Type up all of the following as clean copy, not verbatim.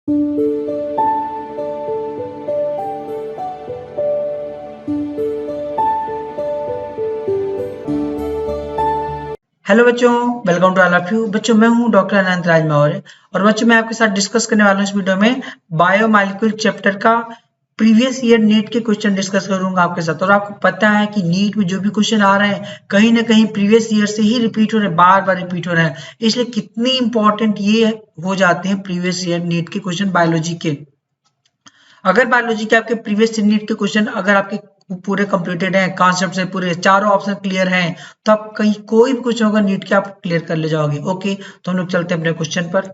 Hello बच्चों, welcome to all of you. बच्चों, मैं हूं डॉक्टर अनंत राज मौर्य और बच्चों मैं आपके साथ डिस्कस करने वाला हूं इस वीडियो में बायोमॉलिक्यूल चैप्टर का प्रीवियस ईयर नीट के क्वेश्चन डिस्कस करूंगा आपके साथ। और आपको पता है कि नीट में जो भी क्वेश्चन आ रहे हैं कहीं ना कहीं प्रीवियस ईयर से ही रिपीट हो रहे हैं, बार बार रिपीट हो रहे हैं। इसलिए कितनी इंपॉर्टेंट ये हो जाते हैं प्रीवियस ईयर नीट के क्वेश्चन बायोलॉजी के। अगर बायोलॉजी के आपके प्रीवियस यूनिट के क्वेश्चन अगर आपके पूरे कंप्लीटेड हैं, कॉन्सेप्ट से पूरे चारों ऑप्शन क्लियर हैं, तो आप कहीं कोई भी क्वेश्चन होगा नीट के आप क्लियर कर ले जाओगे। ओके, तो हम लोग चलते हैं अपने क्वेश्चन पर।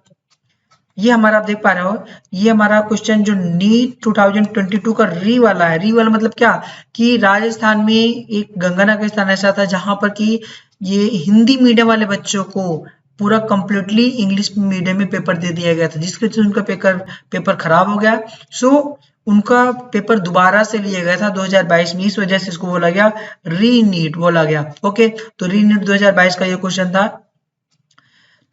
ये हमारा आप देख पा रहे हो, ये हमारा क्वेश्चन जो नीट 2022 का री वाला है। री वाला मतलब क्या कि राजस्थान में एक गंगानगर स्थान ऐसा था जहां पर कि ये हिंदी मीडियम वाले बच्चों को पूरा कंप्लीटली इंग्लिश मीडियम में पेपर दे दिया गया था, जिसके वजह से उनका पेपर खराब हो गया। सो उनका पेपर दोबारा से लिया गया था 2022 में, इस वजह से इसको बोला गया री नीट बोला गया। ओके, तो री नीट 2022 का ये क्वेश्चन था।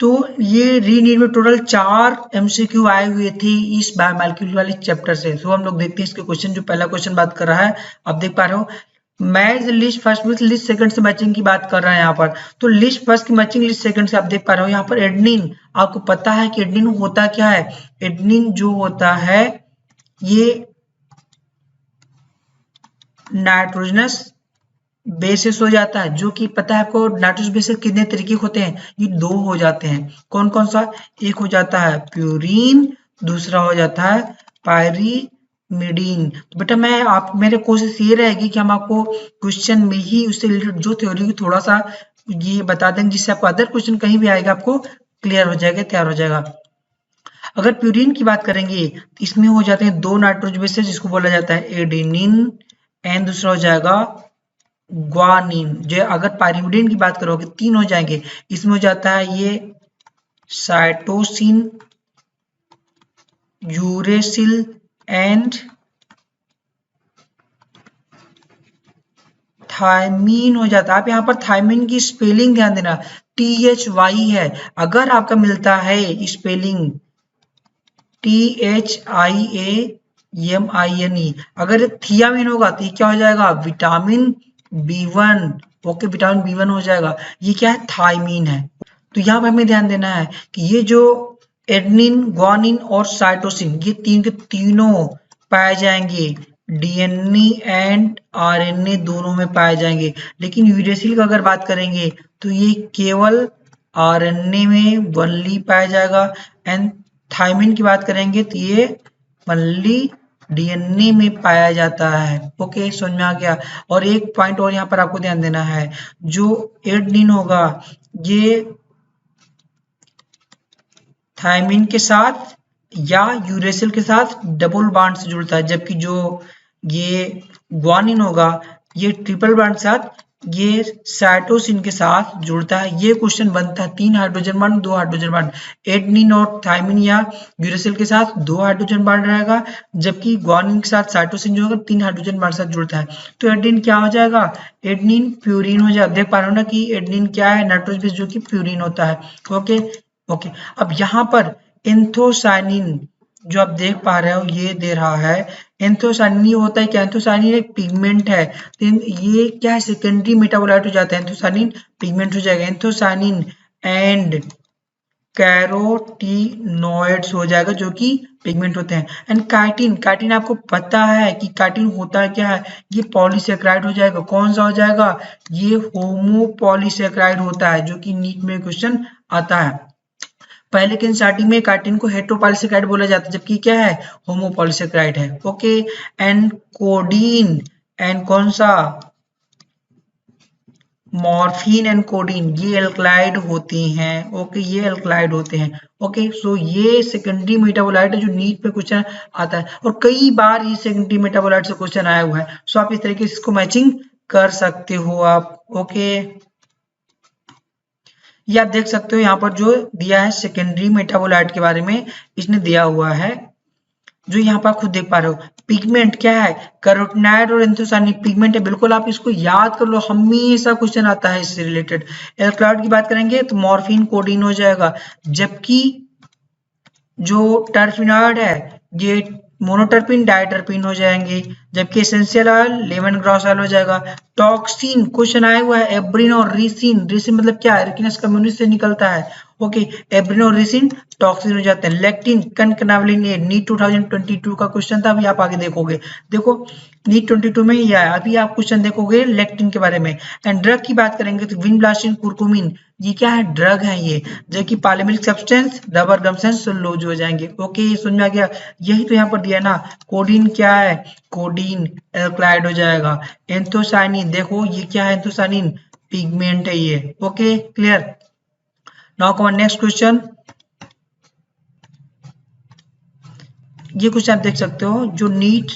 तो ये री नीट में टोटल 4 एमसीक्यू आए हुए थे इस बायोमॉलिक्यूल वाले चैप्टर से। तो हम लोग देखते हैं इसके क्वेश्चन। जो पहला क्वेश्चन बात कर रहा है, आप देख पा रहे हो, match list first with list second से मैचिंग की बात कर रहे हैं यहाँ पर। तो लिस्ट फर्स्ट की मैचिंग लिस्ट सेकंड से आप देख पा रहे हो यहाँ पर एडेनिन। आपको पता है कि एडेनिन होता क्या है? एडेनिन जो होता है ये नाइट्रोजनस बेसिस हो जाता है, जो कि पता है आपको नाइट्रोजनस बेसिस कितने तरीके के होते हैं? ये 2 हो जाते हैं। कौन कौन सा? एक हो जाता है प्यूरीन, दूसरा हो जाता है पायरीमिडीन। तो बेटा मेरे कोशिश ये रहेगी कि हम आपको क्वेश्चन में ही उससे रिलेटेड जो थ्योरी की थोड़ा सा ये बता देंगे, जिससे आपको अदर क्वेश्चन कहीं भी आएगा आपको क्लियर हो जाएगा, तैयार हो जाएगा। अगर प्यूरीन की बात करेंगे तो इसमें हो जाते हैं 2 नाइट्रोजन बेसिस, जिसको बोला जाता है एडेनिन, एंड दूसरा हो जाएगा ग्वानिन। जो अगर पायरीमिडीन की बात करोगे 3 हो जाएंगे। इसमें हो जाता है ये साइटोसिन, यूरेसिल एंड थायमीन हो जाता है। आप यहाँ पर थायमीन की स्पेलिंग ध्यान देना, THY है। अगर आपका मिलता है स्पेलिंग THIAMINE, अगर थियामिन होगा तो ये क्या हो जाएगा? Vitamin B1। Okay, vitamin B1 हो जाएगा। ये क्या है? थायमीन है। तो यहाँ पर हमें ध्यान देना है कि ये जो एडेनिन, ग्वानिन और साइटोसिन, ये तीन के तीनों पाए जाएंगे डीएनए एंड आरएनए दोनों में पाए जाएंगे। लेकिन यूरेसिल का अगर बात करेंगे तो ये केवल आरएनए में वनली पाया जाएगा। एंड थायमिन की बात करेंगे तो ये वनली डीएनए में पाया जाता है। ओके, समझ में आ गया। और एक पॉइंट और यहाँ पर आपको ध्यान देना है, जो एडेनिन होगा ये थायमिन के साथ या यूरेसिल के साथ डबल बॉन्ड से जुड़ता है, जबकि जो ये ग्वानिन होगा ये ट्रिपल बॉन्ड के साथ ये साइटोसिन के साथ जुड़ता है। ये क्वेश्चन बनता है 3 hydrogen bond 2 hydrogen bond. Adenine और थायमिन या यूरेसिल के साथ 2 हाइड्रोजन बॉन्ड रहेगा, जबकि ग्वानिन के साथ साइटोसिन जो होगा 3 हाइड्रोजन बॉन्ड के साथ जुड़ता है। तो एडेनिन क्या हो जाएगा? एडेनिन प्यूरिन हो जाएगा। देख पा रहे हो ना कि एडेनिन क्या है? नाइट्रोजन बेस जो कि प्यूरिन होता है। ओके, अब यहाँ पर एंथोसायनिन जो आप देख पा रहे हो ये दे रहा है। एंथोसायनिन ये होता है क्या? एंथोसायनिन एक पिगमेंट है। तो ये क्या है? सेकेंडरी मेटाबोलाइट हो जाता है। एंथोसायनिन पिगमेंट हो जाएगा। एंथोसायनिन एंड कैरोटीनॉइड्स हो जाएगा, जो कि पिगमेंट होते हैं। एंड काइटिन आपको पता है कि काइटिन होता क्या है? ये पॉलीसेकेराइड हो जाएगा। कौन सा हो जाएगा? ये होमोपॉलीसेकेराइड होता है, जो कि नीट में क्वेश्चन आता है। पहले के स्टार्टिंग में काइटिन को हेटेरोपॉलीसेकेराइड बोला जाता है, जबकि क्या है? होमोपॉलीसेकेराइड है। ओके, एंड कोडीन एंड कौन सा? मॉर्फिन एंड कोडीन, ये एल्कलाइड होते हैं। ओके, ये एल्कलाइड होते हैं। ओके, सो ये सेकेंडरी मेटाबोलाइट है जो नीट पे क्वेश्चन आता है, और कई बार ये सेकेंडरी मेटाबोलाइट से क्वेश्चन आया हुआ है। सो आप इस तरीके से इसको मैचिंग कर सकते हो आप। ओके, ये आप देख सकते हो यहाँ पर जो दिया है सेकेंडरी मेटाबोलाइट के बारे में इसने दिया हुआ है, जो यहाँ पर खुद देख पा रहे हो। पिगमेंट क्या है? कैरोटीनॉइड और एंथोसायनिन पिगमेंट है। बिल्कुल आप इसको याद कर लो, हमेशा क्वेश्चन आता है इससे रिलेटेड। एल्कलॉइड की बात करेंगे तो मॉर्फिन कोडीन हो जाएगा, जबकि जो टर्फिनॉइड है ये मोनोटर्पिन डाइटर्पिन हो जाएंगे, जबकि essential oil lemon grass oil हो जाएगा। टॉक्सिन क्वेश्चन आया हुआ है एब्रिन और रिसिन, रिसिन मतलब क्या है, रिकिनस कम्युनिटी से निकलता है। ओके, एब्रिन और रिसिन टॉक्सिन हो जाते हैं। लेक्टिन कनकनावलिन ए नीट 2022 का क्वेश्चन था, अभी आप आगे देखोगे। देखो नीट 22 में ही आया, अभी आप क्वेश्चन देखोगे लेक्टिन के बारे में। एंड ड्रग की बात करेंगे तो विनब्लास्टिन कुरकुमिन, ये क्या है, ड्रग है ये, जो कि पॉलीमेरिक सब्सटेंस रबर गम से सेलुलोज हो जाएंगे। ओके, समझ में आ गया। यही तो यहाँ पर दिया ना, कोडीन क्या है, कोडीन एल्कलाइड हो जाएगा। एंथोसाइनिन, देखो ये क्या है, एंथोसाइनिन पिगमेंट है ये। Okay clear. Now come next question. ये क्वेश्चन आप देख सकते हो जो नीट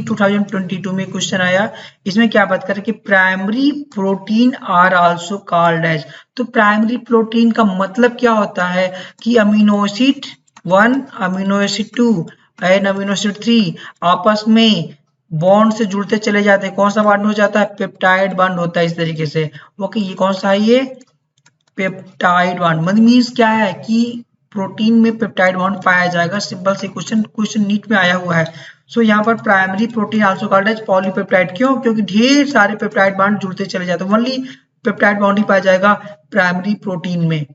2022 में क्वेश्चन आया, इसमें क्या बात करें कि primary protein are also called as. तो प्राइमरी प्रोटीन का मतलब क्या होता है कि amino acid 1, amino acid 2 and amino acid 3 आपस में बॉन्ड से जुड़ते चले जाते हैं। कौन सा बॉन्ड हो जाता है, पेप्टाइड बॉन्ड होता है इस तरीके से। ओके, ये कौन सा है, ये पेप्टाइड बॉन्ड। मतलब मीन्स क्या है कि प्रोटीन में पेप्टाइड बॉन्ड पाया जाएगा। सिंपल से क्वेश्चन नीट में आया हुआ है। सो यहाँ पर primary protein also called as polypeptide. क्यों, क्योंकि ढेर सारे पेप्टाइड बॉन्ड जुड़ते चले जाते हैं, ओनली पेप्टाइड बॉन्ड ही पाया जाएगा प्राइमरी प्रोटीन में।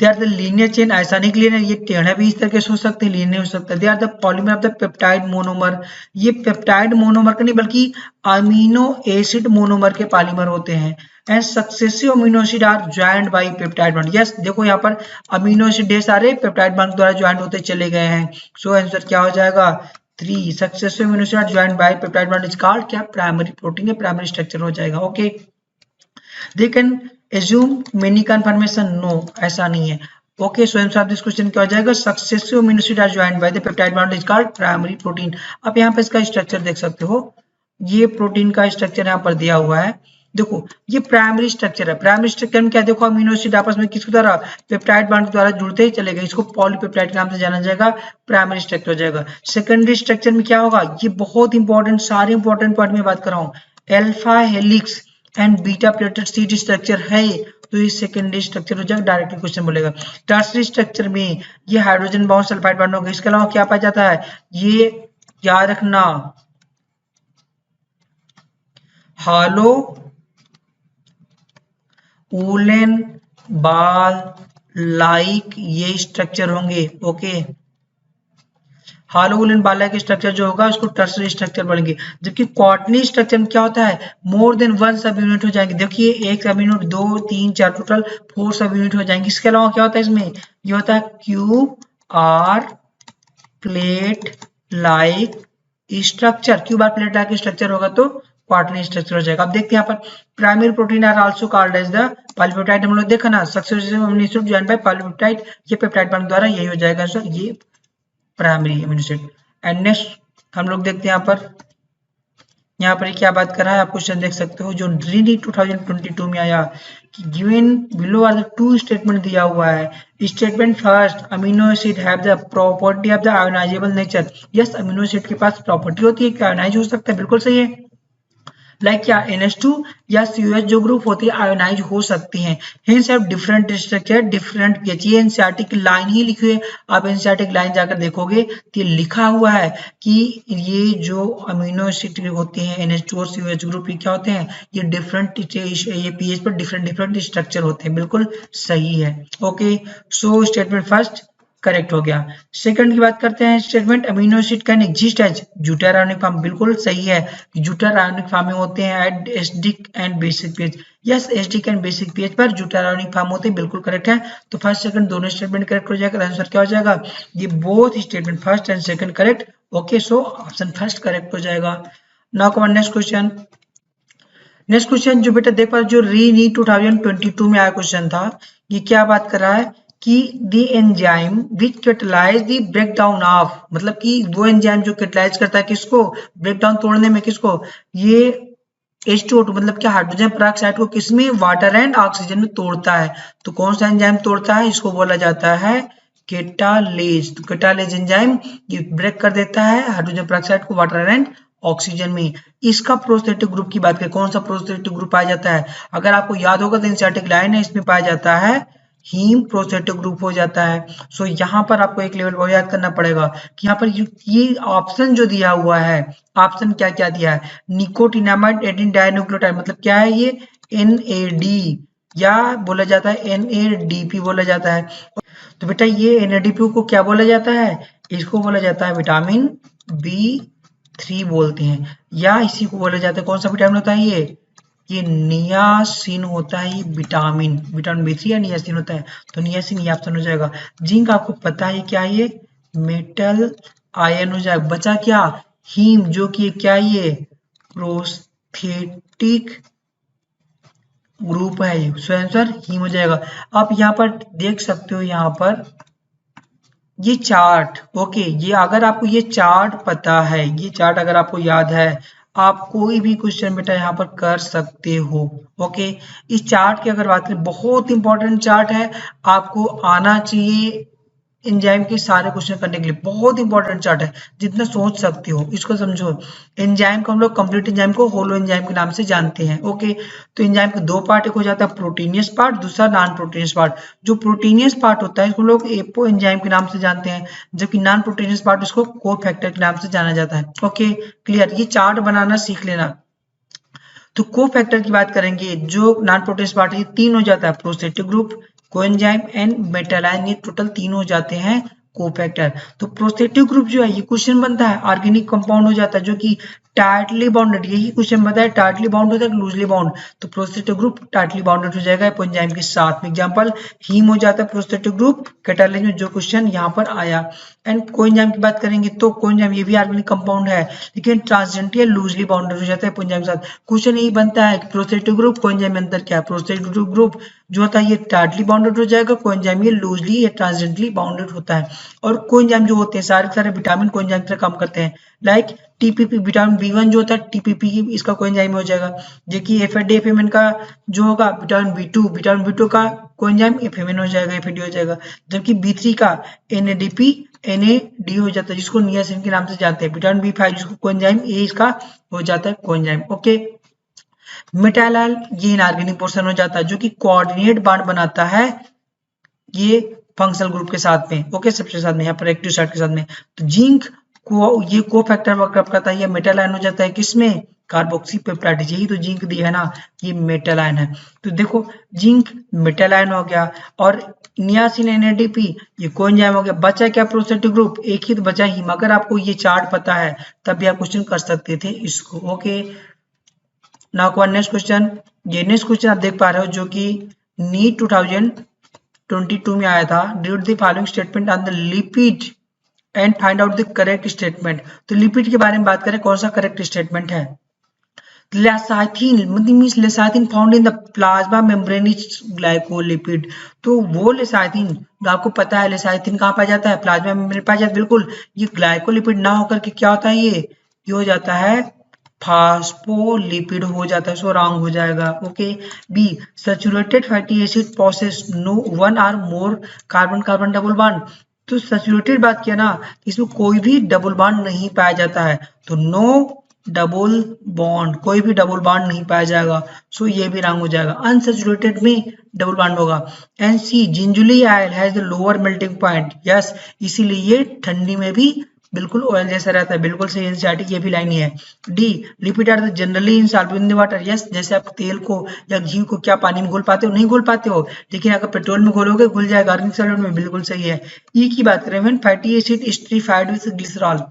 They are the linear chain, ऐसा नहीं लीनियर, ये टेढ़ा भी इस तरीके से हो सकते हैं, लीनियर हो सकता है। They are the polymer of the peptide monomer, ये पेप्टाइड मोनोमर का नहीं बल्कि अमीनो एसिड मोनोमर के पॉलीमर होते हैं। And successive amino acid are joint by peptide bond. Yes, देखो यहाँ पर अमीनो एसिड ढेर सारे पेप्टाइड बॉन्ड द्वारा ज्वाइंट होते चले गए हैं। सो आंसर क्या हो जाएगा, 3। Successive amino acid are joint by peptide bond is called क्या, प्राइमरी प्रोटीन या प्राइमरी स्ट्रक्चर हो जाएगा। Okay, they can assume many conformation, no ऐसा नहीं है। Okay, so answer of this question क्या हो जाएगा, successive amino acid are joint by the peptide bond is called primary protein. अब यहाँ पे इसका स्ट्रक्चर देख सकते हो, ये प्रोटीन का स्ट्रक्चर यहाँ पर दिया हुआ है। देखो ये प्राइमरी स्ट्रक्चर है। प्राइमरी स्ट्रक्चर में क्या, देखो अमीनो एसिड आपस में किसके द्वारा, पेप्टाइड बॉन्ड द्वारा जुड़ते ही चले गए, इसको पॉलीपेप्टाइड के नाम से जाना जाएगा, प्राइमरी स्ट्रक्चर हो जाएगा। सेकेंडरी स्ट्रक्चर में क्या होगा, ये बहुत इंपॉर्टेंट, सारे इंपॉर्टेंट पॉइंट में बात कर रहा हूँ। Alpha helix and beta pleated seat structure है, तो ये सेकेंडरी स्ट्रक्चर हो जाएगा, डायरेक्टली क्वेश्चन बोलेगा। टर्सरी स्ट्रक्चर में ये हाइड्रोजन बॉन्ड सल्फाइड बॉन्ड होगा। इसके अलावा क्या पाया जाता है, ये याद रखना, हालो वूलन बाल लाइक ये स्ट्रक्चर होंगे। ओके, हालो वूलन बाल लाइक स्ट्रक्चर जो होगा उसको टर्सरी स्ट्रक्चर बोलेंगे। जबकि क्वाटर्नरी स्ट्रक्चर में क्या होता है, मोर देन 1 सब यूनिट हो जाएंगे। देखिए एक सब यूनिट, 2, 3, 4, टोटल 4 सब यूनिट हो जाएंगे। इसके अलावा क्या होता है इसमें, ये होता है cube or plate like structure. Cube or plate like structure होगा तो क्वाटर्नरी स्ट्रक्चर हो जाएगा। अब देखते हैं यहाँ पर primary protein are also called as the polypeptide. हम लोग देखा ना, successive amino acid joint by polypeptide, ये पेप्टाइड बॉन्ड द्वारा यही हो जाएगा सर, ये primary amino acid. And next हम लोग देखते हैं यहाँ पर क्या बात कर रहा है, आप क्वेश्चन देख सकते हो जो नीट 2022 में आया कि given below are the 2 statement दिया हुआ है। Statement first, amino acid have the property of the ionisable nature. Yes, amino acid के पास प्रॉपर्टी होती है कि आयोनाइज हो सकता है, बिल्कुल सही है। लाइक क्या, NH2 या COH जो ग्रुप होती है आयोनाइज हो सकती हैं। Hence have different structure, different pH. ये एनसीईआरटी की लाइन ही लिखी है, आप एनसीईआरटी की लाइन जाकर देखोगे तो ये लिखा हुआ है कि ये जो अमीनो एसिड होते हैं NH2 और COH ग्रुप, ये क्या होते हैं, ये डिफरेंट, ये पीएच पर डिफरेंट स्ट्रक्चर होते हैं, बिल्कुल सही है। Okay, so statement first correct हो गया। सेकंड की बात करते हैं, statement amino acid can exist as zwitter ionic form, बिल्कुल सही है, ज्यूटायर आयोनिक फॉर्म में होते हैं at acidic and basic pH. Yes, acidic and basic pH पर ज्यूटायर आयोनिक फॉर्म होते हैं, बिल्कुल करेक्ट है। तो फर्स्ट सेकंड दोनों स्टेटमेंट करेक्ट हो जाएगा। आंसर क्या हो जाएगा, ये both statement first and second correct. Okay, so option first correct हो जाएगा। Now come next question. Next question जो बेटा देख पा, जो नीट 2022 में आया क्वेश्चन था, ये क्या बात कर रहा है कि the enzyme which catalyse the breakdown of, मतलब कि वो एंजाइम जो कैटलाइज करता है किसको, ब्रेकडाउन तोड़ने में, किसको, ये H2O2 मतलब क्या, हाइड्रोजन पेरोक्साइड को किसमें, वाटर एंड ऑक्सीजन में तोड़ता है। तो कौन सा एंजाइम तोड़ता है, इसको बोला जाता है कैटालेज। तो कैटालेज एंजाइम ये ब्रेक कर देता है हाइड्रोजन पेरोक्साइड को वाटर एंड ऑक्सीजन में। इसका प्रोस्थेटिक ग्रुप की बात करें, कौन सा प्रोस्थेटिक ग्रुप पाया जाता है, अगर आपको याद होगा तो एनसीईआरटी की लाइन है, इसमें पाया जाता है हीम प्रोस्टेटिक ग्रुप हो जाता है। सो यहाँ पर आपको एक लेवल और याद करना पड़ेगा कि यहाँ पर ये ऑप्शन जो दिया हुआ है, ऑप्शन क्या क्या दिया है, निकोटिनामाइड एडिन डाइन्यूक्लियोटाइड, मतलब क्या है ये, NAD या बोला जाता है NADP बोला जाता है। तो बेटा ये NADP को क्या बोला जाता है, इसको बोला जाता है विटामिन B3 बोलते हैं, या इसी को बोला जाता है, कौन सा विटामिन होता है ये नियासिन होता है, ये विटामिन B3 या नियासिन होता है, तो नियासिन ये ऑप्शन हो जाएगा। जिंक आपको पता है क्या, ये मेटल आयन हो जाएगा। बचा क्या, हीम, जो कि क्या ये प्रोस्थेटिक ग्रुप है, सो आंसर हीम हो जाएगा। आप यहाँ पर देख सकते हो, यहाँ पर ये चार्ट, ओके, ये अगर आपको ये चार्ट पता है, ये चार्ट अगर आपको याद है, आप कोई भी क्वेश्चन बेटा यहाँ पर कर सकते हो। ओके, इस चार्ट की अगर बात करें, बहुत इंपॉर्टेंट चार्ट है, आपको आना चाहिए एंजाइम के सारे क्वेश्चन करने के लिए, बहुत इंपॉर्टेंट चार्ट है, जितना सोच सकते हो इसको समझो। एंजाइम को हम लोग कंप्लीट एंजाइम को होलो एंजाइम के नाम से जानते हैं। ओके, तो एंजाइम के दो पार्ट, एक हो जाता है प्रोटीनियस पार्ट, दूसरा नॉन प्रोटीनियस पार्ट। जो प्रोटीनियस पार्ट होता है इसको लोग एपो एंजाइम के नाम से जानते हैं, जबकि नॉन प्रोटीनियस पार्ट इसको कोफैक्टर के नाम से जाना जाता है। ओके क्लियर, ये चार्ट बनाना सीख लेना। तो कोफैक्टर की बात करेंगे, जो नॉन प्रोटीनियस पार्ट है, ये तीन हो जाता है, प्रोस्टेटिक ग्रुप, कोएंजाइम एंड मेटालाइन, ये टोटल तीन हो जाते हैं कोफैक्टर। तो प्रोस्टेटिक ग्रुप जो है, ये क्वेश्चन बनता है ऑर्गेनिक कंपाउंड हो जाता है, जो कि टाइटली बाउंडेड, यही क्वेश्चन बनता है, टाइटली बाउंड होता है लूजली बाउंड, तो प्रोस्टेटिक ग्रुप टाइटली बाउंडेड हो जाएगा कोएंजाइम के साथ में। एग्जांपल हीम हो जाता है प्रोस्टेटिक ग्रुप, कैटालाइज में जो क्वेश्चन यहाँ पर आया। एंड कोएंजाइम की बात करेंगे तो कोएंजाइम ये भी ऑर्गेनिक कंपाउंड है, लेकिन ट्रांसजेंटियल लूजली बाउंडेड हो जाता है कोएंजाइम के साथ। क्वेश्चन यही बनता है कि प्रोस्टेटिक ग्रुप कोएंजाइम में अंतर क्या है, प्रोस्टेटिक ग्रुप जो होता है ये टाइटली बाउंडेड हो जाएगा, कोएंजाइम ये लूजली या ट्रांसजेंटली बाउंडेड होता है। और कोएंजाइम जो होते हैं सारे विटामिन कोएंजाइम से काम करते हैं, लाइक टीपीपी, विटामिन B1 जो होता है टीपीपी इसका कोएंजाइम हो जाएगा, जो कि FAD का जो होगा विटामिन B2 का कोएंजाइम FMN हो जाएगा, FAD हो जाएगा, जबकि B3 का NAD हो जाता है, जिसको नियासिन के नाम से जानते हैं। विटामिन B5 जिसको कोएंजाइम A इसका हो जाता है कोएंजाइम। ओके, मेटालाइल ये इनऑर्गेनिक पोर्शन हो जाता है, जो कि कोऑर्डिनेट बॉन्ड बनाता है ये फंक्शनल ग्रुप के साथ में। ओके, सबसे साथ में यहाँ पर एक्टिव साइट के साथ में। तो जिंक को ये कोफैक्टर वर्क करता है, ये मेटल आयन हो जाता है किसमें, कार्बोक्सी पेप्टाइड, यही तो जिंक दी है ना, ये मेटल आयन है। तो देखो जिंक मेटल आयन हो गया, और नियासिन NADP ये कोएंजाइम हो गया। बचा क्या, प्रोस्टेटिक ग्रुप, एक ही तो बचा ही। अगर आपको ये चार्ट पता है तब भी आप क्वेश्चन कर सकते थे इसको। ओके, नाउ नेक्स्ट क्वेश्चन, ये नेक्स्ट क्वेश्चन आप देख पा रहे हो, जो कि नीट 2022 में आया था। Read the following statement on the lipid and find out the correct statement. तो लिपिड के बारे में बात करें, कौन सा करेक्ट स्टेटमेंट है, lecithin, means lecithin found in the plasma membranes glycolipid. तो वो लेसाइथिन, आपको पता है लेसाइथिन कहाँ पाया जाता है, प्लाज्मा मेम्ब्रेन पाया जाता है, बिल्कुल। ये ग्लाइकोलिपिड ना होकर के क्या होता है, ये हो जाता है फास्फोलिपिड हो जाता है, सो रॉन्ग हो जाएगा। Okay, B, saturated fatty acid process no one और more carbon carbon double bond. तो सैचुरेटेड बात किया ना, इसमें कोई भी डबल बॉन्ड नहीं पाया जाता है, तो नो डबल बॉन्ड, कोई भी डबल बॉन्ड नहीं पाया जाएगा, सो ये भी रॉन्ग हो जाएगा। अनसैचुरेटेड में डबल बॉन्ड होगा। And C, gingelly oil has the lower melting point, yes, इसीलिए ये ठंडी में भी बिल्कुल ऑयल जैसा रहता है, बिल्कुल सही एनसीईआरटी की ये भी लाइन ही है। D, lipid are generally insoluble in the water, yes, जैसे आप तेल को या घी को क्या पानी में घोल पाते हो, नहीं घोल पाते हो, लेकिन अगर पेट्रोल में घोलोगे घुल जाएगा, ऑर्गेनिक सॉल्वेंट में, बिल्कुल सही है। ई की बात करें, when fatty acid esterified with glycerol,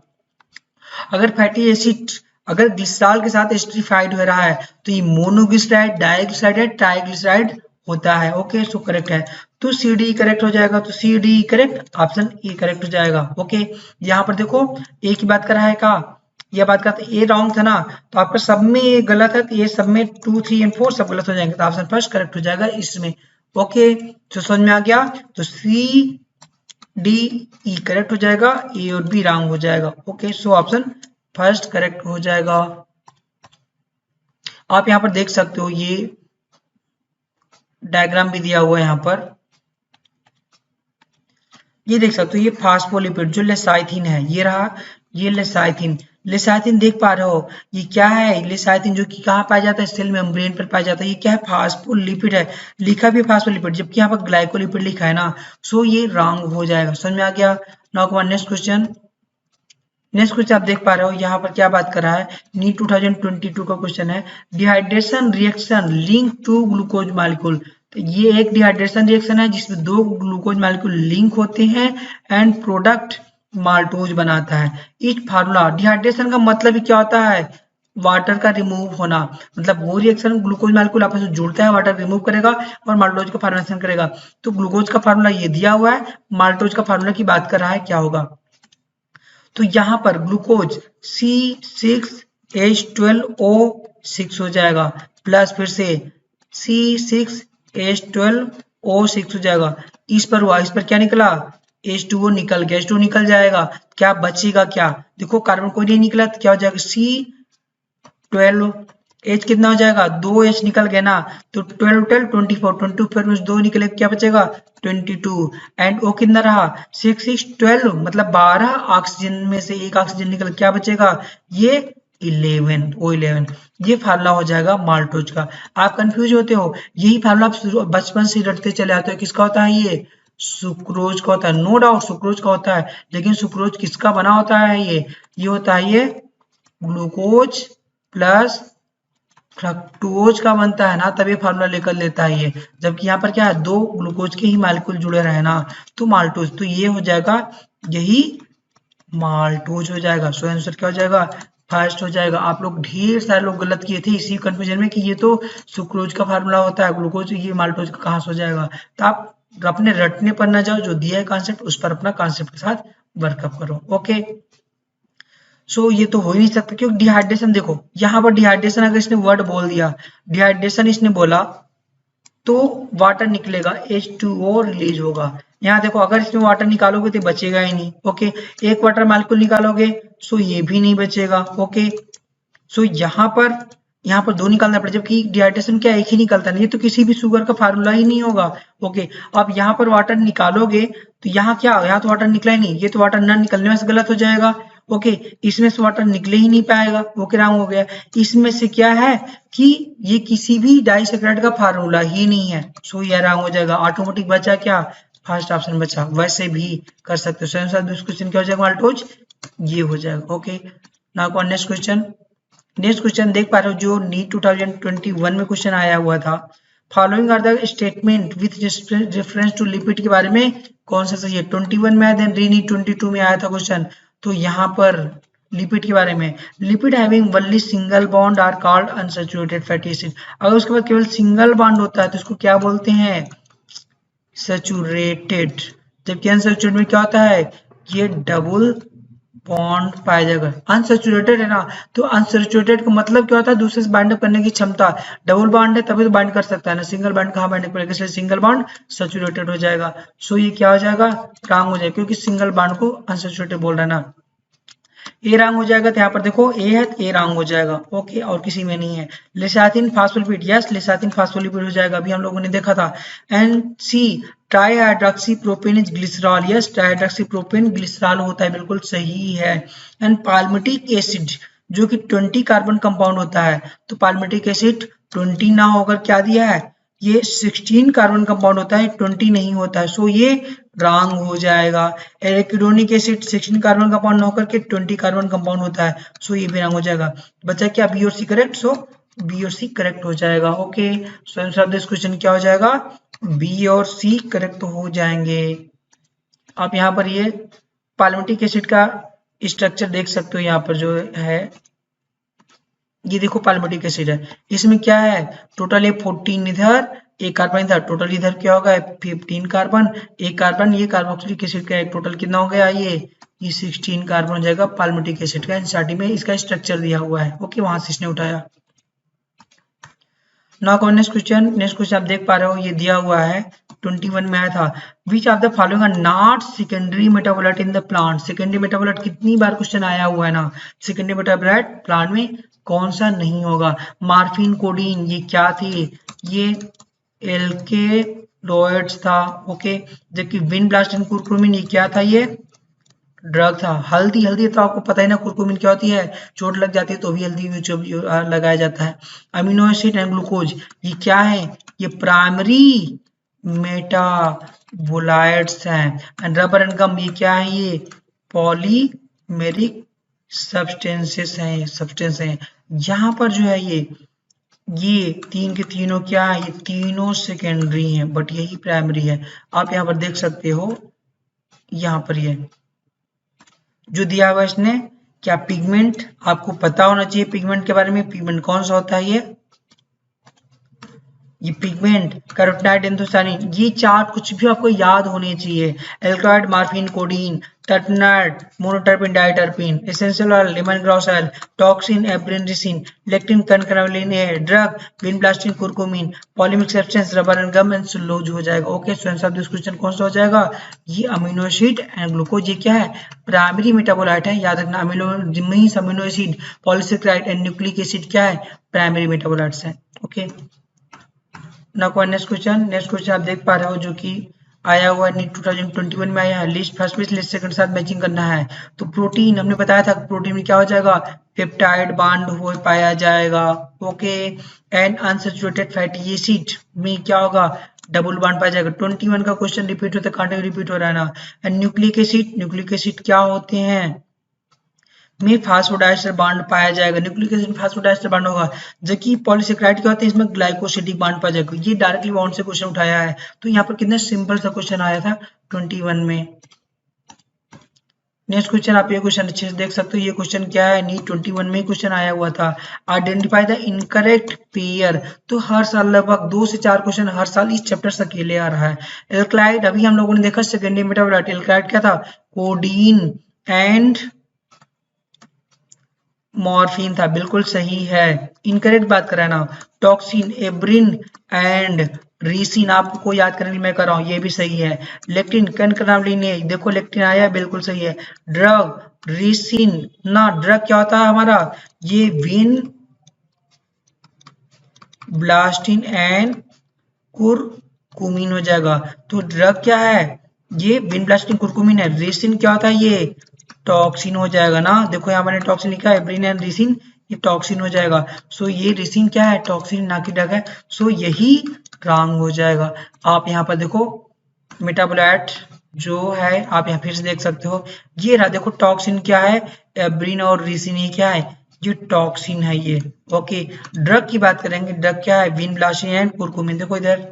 अगर फैटी एसिड अगर ग्लिसरॉल के साथ एस्टरीफाइड हो रहा है तो ये मोनोग्लिसराइड, डाइग्लिसराइड या ट्राइग्लिसराइड होता है। ओके, सो करेक्ट है, तो सी डी करेक्ट हो जाएगा, तो C D correct, option A correct हो जाएगा। ओके, यहाँ पर देखो ए की बात कर रहा है का, यह बात करते ए रॉन्ग था ना, तो आपका सब में ये गलत है, तो ये सब में 2, 3 और 4 सब गलत हो जाएंगे, तो ऑप्शन फर्स्ट करेक्ट हो जाएगा इसमें। ओके, तो समझ में आ गया, तो सी डी ई करेक्ट हो जाएगा, ए और बी रॉन्ग हो जाएगा। Okay, so option first correct हो जाएगा। आप यहाँ पर देख सकते हो, ये डायग्राम भी दिया हुआ है यहाँ पर, ये देख सकते हो, ये फास्फोलिपिड जो लेसाइथिन है, ये रहा, ये लेसाइथिन, लिसाइथिन देख पा रहे हो, ये क्या है? लिसाइथिन जो कि कहाँ पाया जाता है? सेल मेम्ब्रेन पर पाया जाता है। ये क्या है? फास्फोलिपिड है, लिखा भी फास्फोलिपिड, जबकि यहाँ पर ग्लाइकोलिपिड लिखा है ना, सो ये रॉन्ग हो जाएगा। समझ में आ गया? Now next question. Next question आप देख पा रहे हो यहाँ पर क्या बात कर रहा है, नीट 2022 का क्वेश्चन है, dehydration reaction link to glucose molecule. तो ये एक डिहाइड्रेशन रिएक्शन है जिसमें दो ग्लूकोज मॉलिक्यूल लिंक होते हैं एंड प्रोडक्ट माल्टोज बनाता है। इस फार्मूला, डिहाइड्रेशन का मतलब ही क्या होता है? वाटर का रिमूव होना, मतलब वो रिएक्शन ग्लूकोज मॉलिक्यूल आपस में जुड़ता है, वाटर रिमूव करेगा और माल्टोज का फॉर्मेशन करेगा। तो ग्लूकोज का फार्मूला ये दिया हुआ है, माल्टोज का फार्मूला की बात कर रहा है, क्या होगा? तो यहाँ पर ग्लूकोज C6H12O6 हो जाएगा, प्लस फिर से C6H12O6 हो जाएगा। इस पर हुआ, इस पर क्या निकला? H2O निकल गया, H2O निकल जाएगा, क्या बचेगा? क्या देखो, कार्बन कोई नहीं निकला तो क्या हो जाएगा? C12, H कितना हो जाएगा? 2H निकल गया ना, तो 12 12 24, 24 में 2 निकले, क्या बचेगा? 22। एंड O कितना रहा? 6 6 12, मतलब 12 ऑक्सीजन में से एक ऑक्सीजन निकल, क्या बचेगा? ये 11, O11। ये फार्मूला हो जाएगा माल्टोज का। आप कंफ्यूज होते हो, यही फार्मूला आप बचपन से रटते चले आते हो। किसका होता है ये? सुक्रोज का होता है, नो डाउट सुक्रोज का होता है, लेकिन सुक्रोज किसका बना होता है? ये होता है ये ग्लूकोज प्लस फ्रक्टोज का बनता है ना, तभी फार्मूला लेकर लेता है ये। जबकि यहाँ पर क्या है? दो ग्लूकोज के ही मॉलिक्यूल जुड़े रहे ना, तो माल्टोज, तो ये हो जाएगा, यही माल्टोज हो जाएगा। सो आंसर क्या हो जाएगा? फर्स्ट हो जाएगा। आप लोग ढेर सारे लोग गलत किए थे इसी कंफ्यूजन में कि ये तो सुक्रोज का फार्मूला होता है, ग्लूकोज, ये माल्टोज का कहाँ से हो जाएगा। तो आप अपने रटने पर ना जाओ, जो दिया है कॉन्सेप्ट उस पर अपना कॉन्सेप्ट के साथ वर्कअप करो। ओके, सो ये तो हो ही नहीं सकता, क्योंकि डिहाइड्रेशन देखो, यहाँ पर डिहाइड्रेशन अगर इसने वर्ड बोल दिया, डिहाइड्रेशन इसने बोला, तो वाटर निकलेगा, H2O रिलीज होगा। यहाँ देखो, अगर इसमें वाटर निकालोगे तो बचेगा ही नहीं। ओके, एक वाटर मॉलिक्यूल निकालोगे, सो ये भी नहीं बचेगा। ओके, सो यहाँ पर दो निकालना पड़ेगा, जबकि डिहाइड्रेशन क्या एक ही निकलता नहीं, ये तो किसी भी शुगर का फार्मूला ही नहीं होगा। ओके, अब यहाँ पर वाटर निकालोगे तो यहाँ क्या, यहाँ तो वाटर निकला ही नहीं, ये तो वाटर न निकलने से गलत हो जाएगा। ओके, इसमें से वाटर निकले ही नहीं पाएगा, ओके रॉन्ग हो गया। इसमें से क्या है कि ये किसी भी डाइसैकेराइड का फार्मूला ही नहीं है, सो ये रॉन्ग हो जाएगा। ऑटोमेटिक बचा क्या? फर्स्ट ऑप्शन बचा। वैसे भी कर सकते हो, स्वयं साथ क्वेश्चन क्या हो जाएगा? माल्टोज, ये हो जाएगा। Okay, now next question. Next question देख पा रहे हो, जो नीट 2021 में क्वेश्चन आया हुआ था, following are the statement with reference to lipid के बारे में कौन सा सही है? 21 में, देन री नीट 22 में आया था क्वेश्चन। तो यहाँ पर लिपिड के बारे में, lipid having only single bond are called unsaturated fatty acid. अगर उसके बाद केवल सिंगल बॉन्ड होता है तो उसको क्या बोलते हैं? सैचुरेटेड। जबकि अनसैचुरेटेड में क्या होता है? ये डबल बॉन्ड पाया जाएगा। अनसैचुरेटेड है ना, तो अनसैचुरेटेड का मतलब क्या होता है? दूसरे से बाइंड अप करने की क्षमता। डबल बॉन्ड है तभी तो बाइंड कर सकता है ना, सिंगल बॉन्ड कहाँ बाइंड करेगा? इसलिए सिंगल बॉन्ड सैचुरेटेड हो जाएगा। सो ये क्या हो जाएगा? रॉन्ग हो जाएगा, क्योंकि सिंगल बॉन्ड को अनसैचुरेटेड बोल रहा है ना। ए रॉन्ग हो जाएगा, तो यहाँ पर देखो ए है तो ए रॉन्ग हो जाएगा। ओके, और किसी में नहीं है। Lecithin phospholipid, yes lecithin phospholipid हो जाएगा, अभी हम लोगों ने देखा था। And C trihydroxy propane is glycerol, yes trihydroxy propane glycerol होता है, बिल्कुल सही है। एंड पाल्मिटिक एसिड जो कि 20 कार्बन कंपाउंड होता है, तो पाल्मिटिक एसिड 20 ना होकर क्या दिया है? ये 16 कार्बन कंपाउंड होता है, 20 नहीं होता है, सो ये रॉन्ग हो जाएगा। एराकिडोनिक एसिड 16 कार्बन कंपाउंड न होकर के 20 कार्बन कंपाउंड होता है, सो ये भी रॉन्ग हो जाएगा। बचा क्या? बी और सी करेक्ट, सो बी और सी करेक्ट हो जाएगा। Okay, so answer of this question क्या हो जाएगा? बी और सी करेक्ट हो जाएंगे। आप यहाँ पर ये पाल्मिटिक एसिड का स्ट्रक्चर देख सकते हो, यहाँ पर जो है ये देखो पाल्मिटिक एसिड है, इसमें क्या है? टोटल ये 14 इधर, एक कार्बन इधर, टोटल इधर क्या होगा? 15 कार्बन, एक कार्बन, ये कार्बोक्सिलिक एसिड का एक, टोटल कितना हो गया? ये 16 कार्बन हो जाएगा पाल्मिटिक एसिड का। एनसीईआरटी में इसका स्ट्रक्चर दिया हुआ है। ओके, वहां से इसने उठाया। नाउ नेक्स्ट क्वेश्चन आप देख पा रहे हो, ये दिया हुआ है 21 में आया था। Which of the following are not secondary metabolite in the plant? Secondary metabolite कितनी बार क्वेश्चन आया हुआ है ना, सेकेंडरी मेटाबोलाइट प्लांट में कौन सा नहीं होगा? मार्फिन, कोडीन, ये क्या थे? ये एल्केलॉइड्स था। ओके, जबकि विन ब्लास्ट एंड कुरकुमिन, ये क्या था? ये ड्रग था। हल्दी, हल्दी तो आपको पता ही ना कुरकुमिन क्या होती है, चोट लग जाती है तो भी हल्दी लगाया जाता है। अमीनो एसिड एंड ग्लूकोज ये क्या है, ये प्राइमरी मेटाबोलाइट्स हैं। एंड रबर एंड गम ये क्या है, ये पॉलीमेरिक सब्सटेंसेस हैं, सब्सटेंस हैं। यहाँ पर जो है ये तीन के तीनों क्या है, ये तीनों सेकेंडरी हैं बट यही प्राइमरी है। आप यहाँ पर देख सकते हो, यहाँ पर ये जो दिया हुआ इसने क्या, पिगमेंट आपको पता होना चाहिए पिगमेंट के बारे में। पिगमेंट कौन सा होता है, ये पिगमेंट, कैरोटीनॉइड, एंथोसायनिन, ये चार कुछ भी आपको याद होने चाहिए। Alkaloid, morphine, codeine, terpenoid, monoterpene, diterpene, essential oil, lemon grass oil, toxin, abrin, ricin, lectin, concanavalin, drug, vinblastine, curcumin, polymeric substance, rubber and gum and cellulose हो जाएगा। Okay, so answer of this question कौन सा हो जाएगा, ये amino acid and glucose. ये क्या है, प्राइमरी मेटाबोलाइट है, याद रखना। Amino acid, polysaccharide and nucleic acid क्या है, प्राइमरी मेटाबोलाइट्स है। ओके, नेक्स्ट क्वेश्चन आप देख पा रहे हो जो कि आया हुआ नीट 2021 में आया है। List first list list second साथ मैचिंग करना है। तो प्रोटीन हमने बताया था, प्रोटीन में क्या हो जाएगा, पेप्टाइड बांड हो पाया जाएगा। Okay, and unsaturated fatty acid में क्या होगा, डबल बांड पाया जाएगा। 21 का क्वेश्चन रिपीट होता है, कांटे रिपीट हो रहा है ना। एंड न्यूक्लिक एसिड क्या होते हैं, में फास्फोडाइस्टर बांड पाया जाएगा। न्यूक्लिक एसिड में फास्फोडाइस्टर बांड होगा, जबकि पॉलीसेकेराइड क्या होते हैं, इसमें ग्लाइकोसिडिक बांड पाया जाएगा। ये डायरेक्टली बाउंड से क्वेश्चन उठाया है। तो यहाँ पर कितना सिंपल सा क्वेश्चन आया था 21 में। नेक्स्ट क्वेश्चन आप ये क्वेश्चन अच्छे से देख सकते हो। ये क्वेश्चन क्या है, नीट 21 में क्वेश्चन आया हुआ था। Identify the incorrect pair. तो हर साल लगभग 2 से 4 क्वेश्चन हर साल इस चैप्टर से अकेले आ रहा है। एल्कलाइड अभी हम लोगों ने देखा सेकेंडरी मेटाबोलाइट। एल्कलाइड क्या था, कोडीन एंड मॉर्फिन था, बिल्कुल सही है। इनकरेक्ट बात कर रहा है ना, टॉक्सिन, एब्रिन एंड रीसिन आपको याद करने के लिए मैं कर रहा हूँ, ये भी सही है। लेक्टिन, कनकनावलिन, देखो लेक्टिन आया, बिल्कुल सही है। ड्रग, रीसिन ना, ड्रग क्या होता है हमारा, ये विन ब्लास्टिन एंड कुरकुमिन हो जाएगा। तो ड्रग क्या है, ये विन ब्लास्टिन कुरकुमिन है। रीसिन क्या होता है, ये टॉक्सिन हो जाएगा ना। देखो यहाँ मैंने टॉक्सिन लिखा है, एब्रिन एंड रिसिन, ये टॉक्सिन हो जाएगा। सो ये रिसिन क्या है, टॉक्सिन ना की ड्रग है। सो यही रॉन्ग हो जाएगा। आप यहाँ पर देखो मेटाबोलाइट जो है, आप यहाँ फिर से देख सकते हो, ये रहा देखो टॉक्सिन क्या है, एब्रिन और रिसिन ये क्या है, ये टॉक्सिन है ये। ओके, ड्रग की बात करेंगे, ड्रग क्या है, विन ब्लास्टिन एंड कुरकुमिन। देखो इधर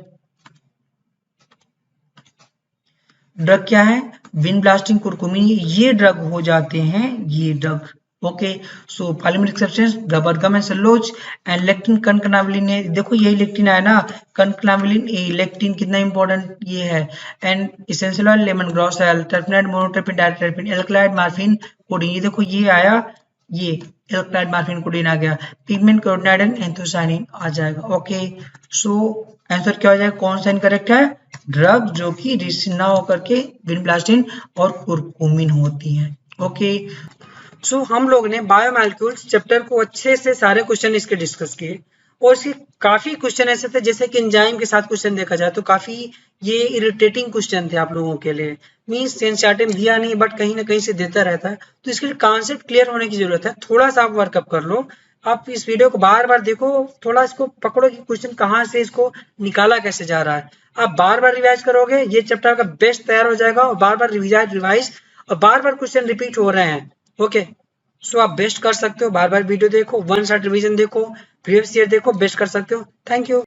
ड्रग क्या है, विन ब्लास्टिंग कुरकुमिन, ये ड्रग हो जाते हैं, ये drug. Okay, so polymeric substance, rubber gum and cellulose and lectin, concanavalin है। देखो यही लेक्टिन आया ना, कनकनावलिन, लेक्टिन कितना इंपॉर्टेंट ये है। And essential oil, lemon grass oil, terpenoid, monoterpene, diterpene, alkaloid, morphine, codeine. ये देखो ये आया, ये एल्कलॉइड, मॉर्फिन, कोडीन आ गया। पिगमेंट, कैरोटीनॉइड एंड एंथोसायनिन आ जाएगा। ओके, सो आंसर क्या हो जाएगा, कौन सा इनकरेक्ट है, ड्रग जो कि रिसिन ना होकर के विनब्लास्टिन और कुरकुमिन होती हैं। ओके, सो हम लोग ने बायोमॉलिक्यूल्स चैप्टर को अच्छे से सारे क्वेश्चन इसके डिस्कस किए, और इसके काफी क्वेश्चन ऐसे थे जैसे कि एंजाइम के साथ क्वेश्चन देखा जाए तो काफी ये इरिटेटिंग क्वेश्चन थे आप लोगों के लिए। मींस एनसीईआरटी में दिया नहीं बट कहीं ना कहीं से देता रहता है, तो इसके लिए कॉन्सेप्ट क्लियर होने की जरूरत है। थोड़ा सा आप वर्कअप कर लो, आप इस वीडियो को बार बार देखो, थोड़ा इसको पकड़ो कि क्वेश्चन कहाँ से इसको निकाला कैसे जा रहा है। आप बार बार रिवाइज करोगे, ये चैप्टर का बेस्ट तैयार हो जाएगा, और बार बार रिवाइज और बार बार क्वेश्चन रिपीट हो रहे हैं। ओके, सो आप बेस्ट कर सकते हो, बार बार वीडियो देखो, वन शॉट रिवीजन देखो, प्रीवियस ईयर देखो, बेस्ट कर सकते हो। Thank you.